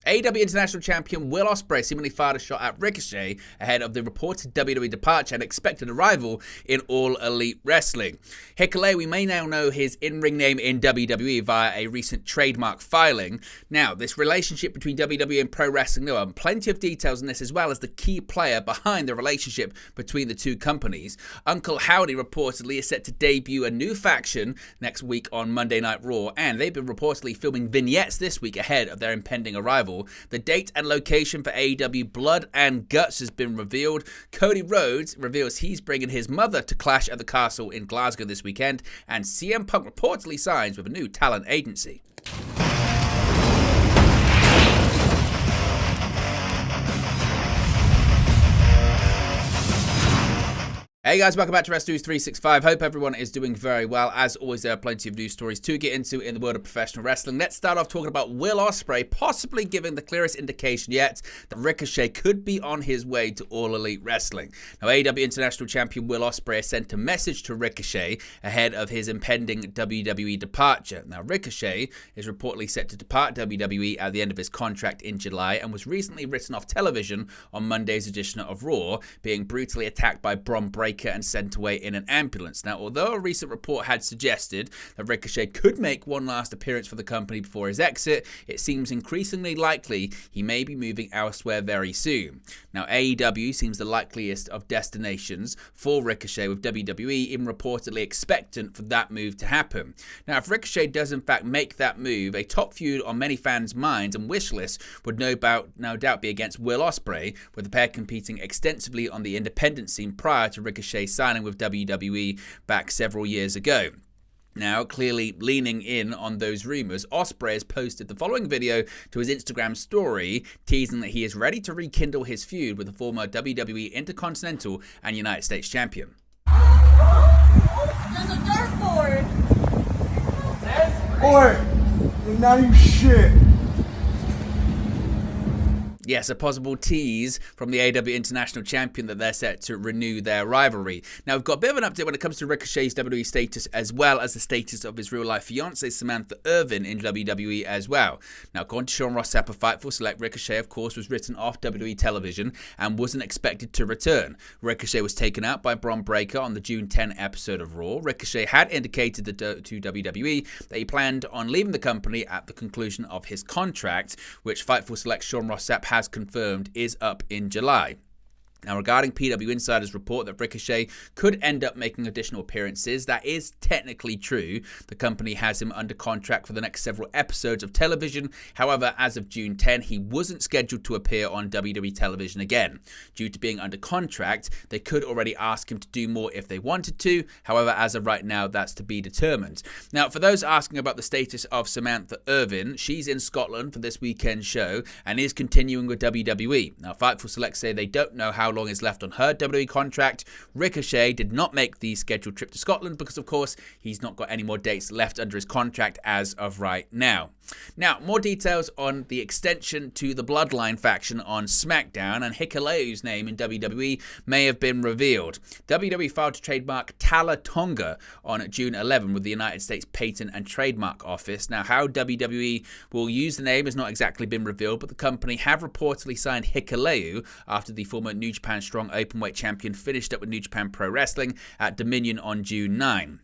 AEW International Champion Will Ospreay seemingly fired a shot at Ricochet ahead of the reported WWE departure and expected arrival in All Elite Wrestling. Hikuleo, we may now know his in-ring name in WWE via a recent trademark filing. Now, this relationship between WWE and Pro Wrestling Noah, plenty of details on this as well as the key player behind the relationship between the two companies. Uncle Howdy reportedly is set to debut a new faction next week on Monday Night Raw, and they've been reportedly filming vignettes this week ahead of their impending arrival. The date and location for AEW Blood and Guts has been revealed. Cody Rhodes reveals he's bringing his mother to Clash at the Castle in Glasgow this weekend, and CM Punk reportedly signs with a new talent agency. Hey guys, welcome back to Wrestling News 365. Hope everyone is doing very well. As always, there are plenty of news stories to get into in the world of professional wrestling. Let's start off talking about Will Ospreay, possibly giving the clearest indication yet that Ricochet could be on his way to All Elite Wrestling. Now, AEW International Champion Will Ospreay has sent a message to Ricochet ahead of his impending WWE departure. Now, Ricochet is reportedly set to depart WWE at the end of his contract in July and was recently written off television on Monday's edition of Raw, being brutally attacked by Bron Breakker and sent away in an ambulance. Now, although a recent report had suggested that Ricochet could make one last appearance for the company before his exit, it seems increasingly likely he may be moving elsewhere very soon. Now, AEW seems the likeliest of destinations for Ricochet, with WWE even reportedly expectant for that move to happen. Now, if Ricochet does in fact make that move, a top feud on many fans' minds and wish lists would no doubt be against Will Ospreay, with the pair competing extensively on the independent scene prior to Ricochet signing with WWE back several years ago. Now, clearly leaning in on those rumors, Ospreay has posted the following video to his Instagram story, teasing that he is ready to rekindle his feud with the former WWE Intercontinental and United States Champion. There's a dartboard! Boy, you're not even shit. Yes, a possible tease from the AEW International Champion that they're set to renew their rivalry. Now, we've got a bit of an update when it comes to Ricochet's WWE status, as well as the status of his real-life fiancée, Samantha Irvin, in WWE as well. Now, according to Sean Ross Sapp of Fightful Select, Ricochet, of course, was written off WWE television and wasn't expected to return. Ricochet was taken out by Bron Breakker on the June 10 episode of Raw. Ricochet had indicated to WWE that he planned on leaving the company at the conclusion of his contract, which Fightful Select Sean Ross Sapp has confirmed is up in July. Now, regarding PW Insider's report that Ricochet could end up making additional appearances, that is technically true. The company has him under contract for the next several episodes of television. However, as of June 10, he wasn't scheduled to appear on WWE television again. Due to being under contract, they could already ask him to do more if they wanted to. However, as of right now, that's to be determined. Now, for those asking about the status of Samantha Irvin, she's in Scotland for this weekend's show and is continuing with WWE. Now, Fightful Select say they don't know how long is left on her WWE contract. Ricochet did not make the scheduled trip to Scotland because, of course, he's not got any more dates left under his contract as of right now. Now, more details on the extension to the Bloodline faction on SmackDown, and Hikuleo's name in WWE may have been revealed. WWE filed to trademark Tala Tonga on June 11 with the United States Patent and Trademark Office. Now, how WWE will use the name has not exactly been revealed, but the company have reportedly signed Hikuleo after the former New Japan Strong Openweight champion finished up with New Japan Pro Wrestling at Dominion on June 9.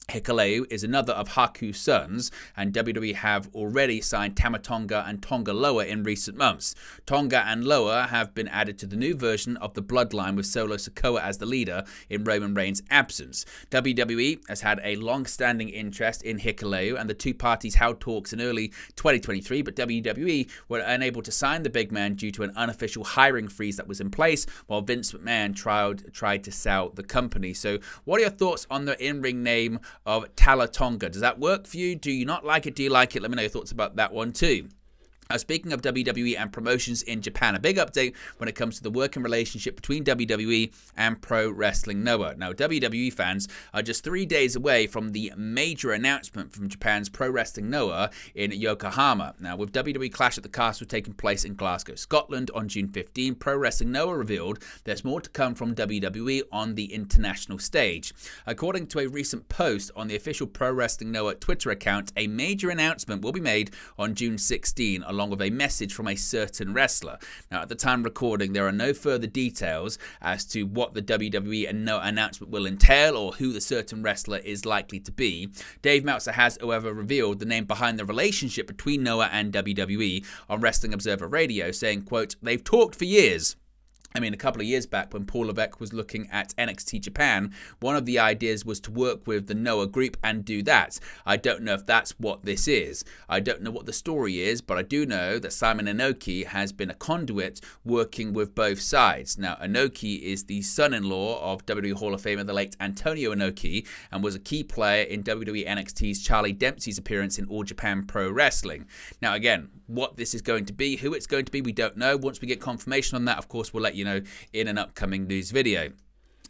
Hikuleo is another of Haku's sons, and WWE have already signed Tama Tonga and Tonga Loa in recent months. Tonga and Loa have been added to the new version of the Bloodline with Solo Sikoa as the leader in Roman Reigns' absence. WWE has had a long-standing interest in Hikuleo, and the two parties held talks in early 2023, but WWE were unable to sign the big man due to an unofficial hiring freeze that was in place, while Vince McMahon tried to sell the company. So what are your thoughts on the in-ring name of Tala Tonga? Does that work for you? Do you not like it? Do you like it? Let me know your thoughts about that one too. Speaking of WWE and promotions in Japan, a big update when it comes to the working relationship between WWE and Pro Wrestling Noah. Now, WWE fans are just 3 days away from the major announcement from Japan's Pro Wrestling Noah in Yokohama. Now, with WWE Clash at the Castle taking place in Glasgow, Scotland on June 15, Pro Wrestling Noah revealed there's more to come from WWE on the international stage. According to a recent post on the official Pro Wrestling Noah Twitter account, a major announcement will be made on June 16, along with a message from a certain wrestler. Now, at the time of recording, there are no further details as to what the WWE and no announcement will entail or who the certain wrestler is likely to be. Dave Meltzer has, however, revealed the name behind the relationship between Noah and WWE on Wrestling Observer Radio, saying, quote, "They've talked for years." I mean, a couple of years back when Paul Levesque was looking at NXT Japan, one of the ideas was to work with the Noah group and do that. I don't know if that's what this is. I don't know what the story is, but I do know that Simon Inoki has been a conduit working with both sides. Now, Inoki is the son-in-law of WWE Hall of Famer the late Antonio Inoki and was a key player in WWE NXT's Charlie Dempsey's appearance in All Japan Pro Wrestling. Now, again, what this is going to be, who it's going to be, we don't know. Once we get confirmation on that, of course, we'll let you know in an upcoming news video.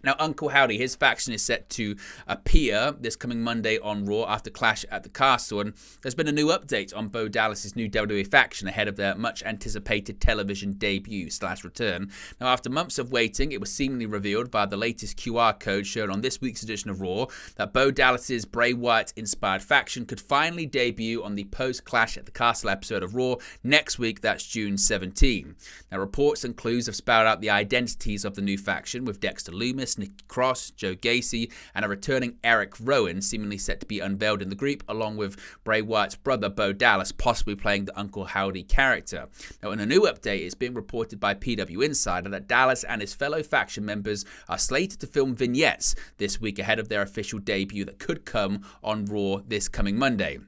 Now, Uncle Howdy, his faction is set to appear this coming Monday on Raw after Clash at the Castle, and there's been a new update on Bo Dallas's new WWE faction ahead of their much-anticipated television debut/return. Now, after months of waiting, it was seemingly revealed via the latest QR code shown on this week's edition of Raw that Bo Dallas's Bray Wyatt-inspired faction could finally debut on the post-Clash at the Castle episode of Raw next week, that's June 17. Now, reports and clues have spelled out the identities of the new faction, with Dexter Lumis, Nikki Cross, Joe Gacy, and a returning Eric Rowan seemingly set to be unveiled in the group, along with Bray Wyatt's brother Bo Dallas possibly playing the Uncle Howdy character. Now, in a new update, it's being reported by PW Insider that Dallas and his fellow faction members are slated to film vignettes this week ahead of their official debut that could come on Raw this coming Monday.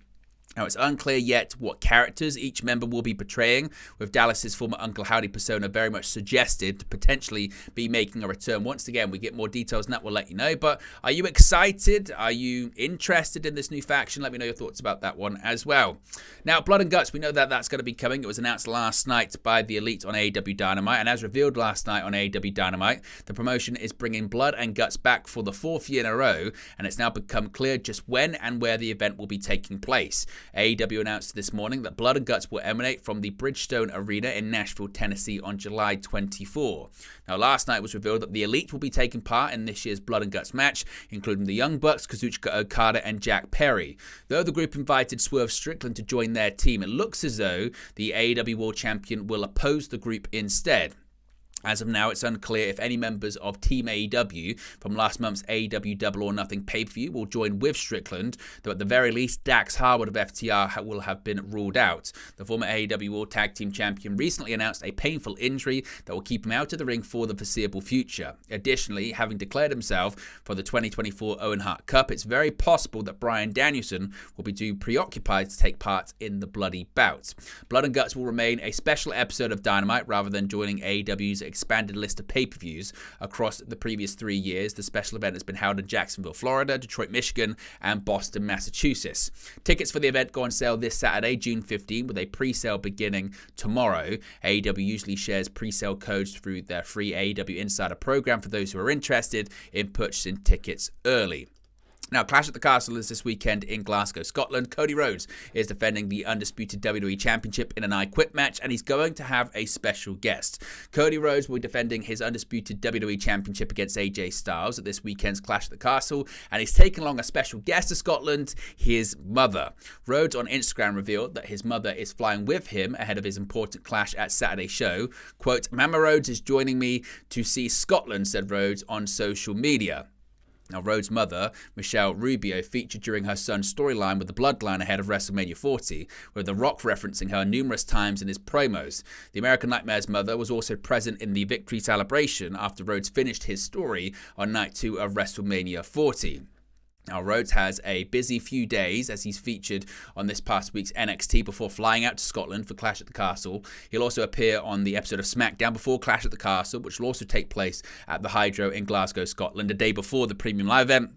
Now, it's unclear yet what characters each member will be portraying, with Dallas's former Uncle Howdy persona very much suggested to potentially be making a return. Once again, we get more details and that will let you know. But are you excited? Are you interested in this new faction? Let me know your thoughts about that one as well. Now, Blood and Guts, we know that that's going to be coming. It was announced last night by the Elite on AEW Dynamite, and as revealed last night on AEW Dynamite, the promotion is bringing Blood and Guts back for the 4th year in a row, and it's now become clear just when and where the event will be taking place. AEW announced this morning that Blood and Guts will emanate from the Bridgestone Arena in Nashville, Tennessee on July 24. Now, last night it was revealed that the Elite will be taking part in this year's Blood and Guts match, including the Young Bucks, Kazuchika Okada, and Jack Perry. Though the group invited Swerve Strickland to join their team, it looks as though the AEW World Champion will oppose the group instead. As of now, it's unclear if any members of Team AEW from last month's AEW Double or Nothing pay-per-view will join with Strickland, though at the very least, Dax Harwood of FTR will have been ruled out. The former AEW World Tag Team Champion recently announced a painful injury that will keep him out of the ring for the foreseeable future. Additionally, having declared himself for the 2024 Owen Hart Cup, it's very possible that Bryan Danielson will be too preoccupied to take part in the bloody bout. Blood and Guts will remain a special episode of Dynamite rather than joining AEW's expanded list of pay-per-views across the previous 3 years. The special event has been held in Jacksonville, Florida, Detroit, Michigan, and Boston, Massachusetts. Tickets for the event go on sale this Saturday, June 15, with a pre-sale beginning tomorrow. AEW usually shares pre-sale codes through their free AEW Insider program for those who are interested in purchasing tickets early. Now, Clash at the Castle is this weekend in Glasgow, Scotland. Cody Rhodes is defending the undisputed WWE Championship in an I Quit match, and he's going to have a special guest. Cody Rhodes will be defending his undisputed WWE Championship against AJ Styles at this weekend's Clash at the Castle, and he's taking along a special guest to Scotland, his mother. Rhodes on Instagram revealed that his mother is flying with him ahead of his important clash at Saturday's show. Quote, "Mama Rhodes is joining me to see Scotland," said Rhodes on social media. Now, Rhodes' mother, Michelle Rubio, featured during her son's storyline with the Bloodline ahead of WrestleMania 40, with The Rock referencing her numerous times in his promos. The American Nightmare's mother was also present in the victory celebration after Rhodes finished his story on Night 2 of WrestleMania 40. Now, Rhodes has a busy few days as he's featured on this past week's NXT before flying out to Scotland for Clash at the Castle. He'll also appear on the episode of SmackDown before Clash at the Castle, which will also take place at the Hydro in Glasgow, Scotland, a day before the Premium Live event,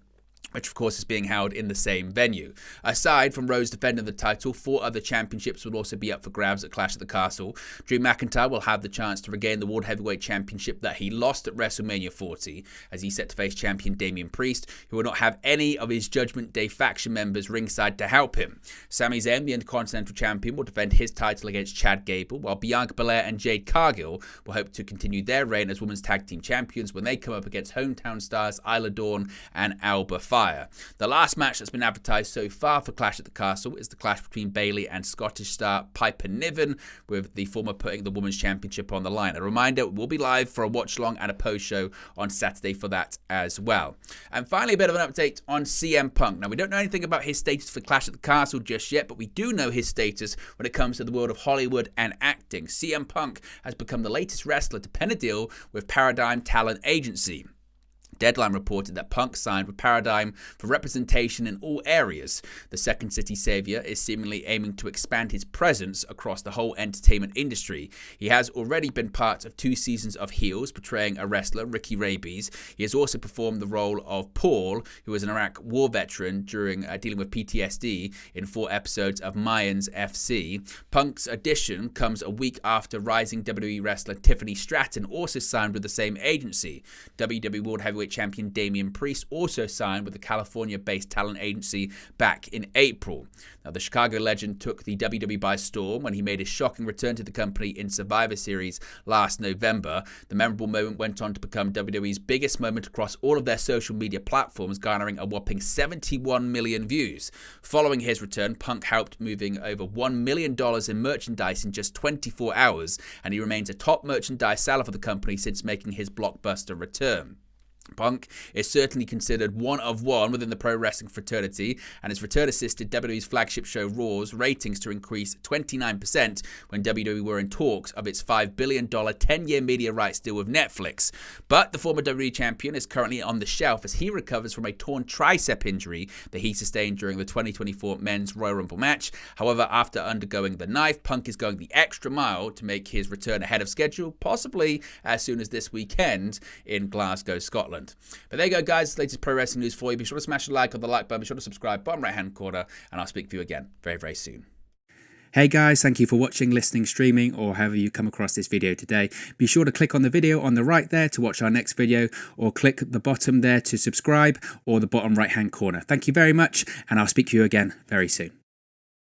which of course is being held in the same venue. Aside from Rhodes defending the title, 4 other championships will also be up for grabs at Clash at the Castle. Drew McIntyre will have the chance to regain the World Heavyweight Championship that he lost at WrestleMania 40, as he's set to face champion Damian Priest, who will not have any of his Judgment Day faction members ringside to help him. Sami Zayn, the Intercontinental Champion, will defend his title against Chad Gable, while Bianca Belair and Jade Cargill will hope to continue their reign as Women's Tag Team Champions when they come up against hometown stars Isla Dawn and Alba fire. The last match that's been advertised so far for Clash at the Castle is the clash between Bayley and Scottish star Piper Niven, with the former putting the Women's Championship on the line. A reminder, we'll be live for a watch-along and a post-show on Saturday for that as well. And finally, a bit of an update on CM Punk. Now, we don't know anything about his status for Clash at the Castle just yet, but we do know his status when it comes to the world of Hollywood and acting. CM Punk has become the latest wrestler to pen a deal with Paradigm Talent Agency. Deadline reported that Punk signed with Paradigm for representation in all areas. The Second City Savior is seemingly aiming to expand his presence across the whole entertainment industry. He has already been part of 2 seasons of Heels, portraying a wrestler, Ricky Rabies. He has also performed the role of Paul, who was an Iraq war veteran during dealing with PTSD, in 4 episodes of Mayans FC. Punk's addition comes a week after rising WWE wrestler Tiffany Stratton also signed with the same agency. WWE World Heavyweight Champion Damian Priest also signed with the California-based talent agency back in April. Now, the Chicago legend took the WWE by storm when he made his shocking return to the company in Survivor Series last November. The memorable moment went on to become WWE's biggest moment across all of their social media platforms, garnering a whopping 71 million views. Following his return, Punk helped moving over $1 million in merchandise in just 24 hours, and he remains a top merchandise seller for the company since making his blockbuster return. Punk is certainly considered one of one within the pro wrestling fraternity, and his return assisted WWE's flagship show Raw's ratings to increase 29% when WWE were in talks of its $5 billion 10-year media rights deal with Netflix. But the former WWE champion is currently on the shelf as he recovers from a torn tricep injury that he sustained during the 2024 Men's Royal Rumble match. However, after undergoing the knife, Punk is going the extra mile to make his return ahead of schedule, possibly as soon as this weekend in Glasgow, Scotland. But there you go, guys. Latest pro wrestling news for you. Be sure to smash a like on the like button. Be sure to subscribe, bottom right hand corner, and I'll speak to you again very, very soon. Hey guys, thank you for watching, listening, streaming, or however you come across this video today. Be sure to click on the video on the right there to watch our next video, or click the bottom there to subscribe, or the bottom right hand corner. Thank you very much, and I'll speak to you again very soon.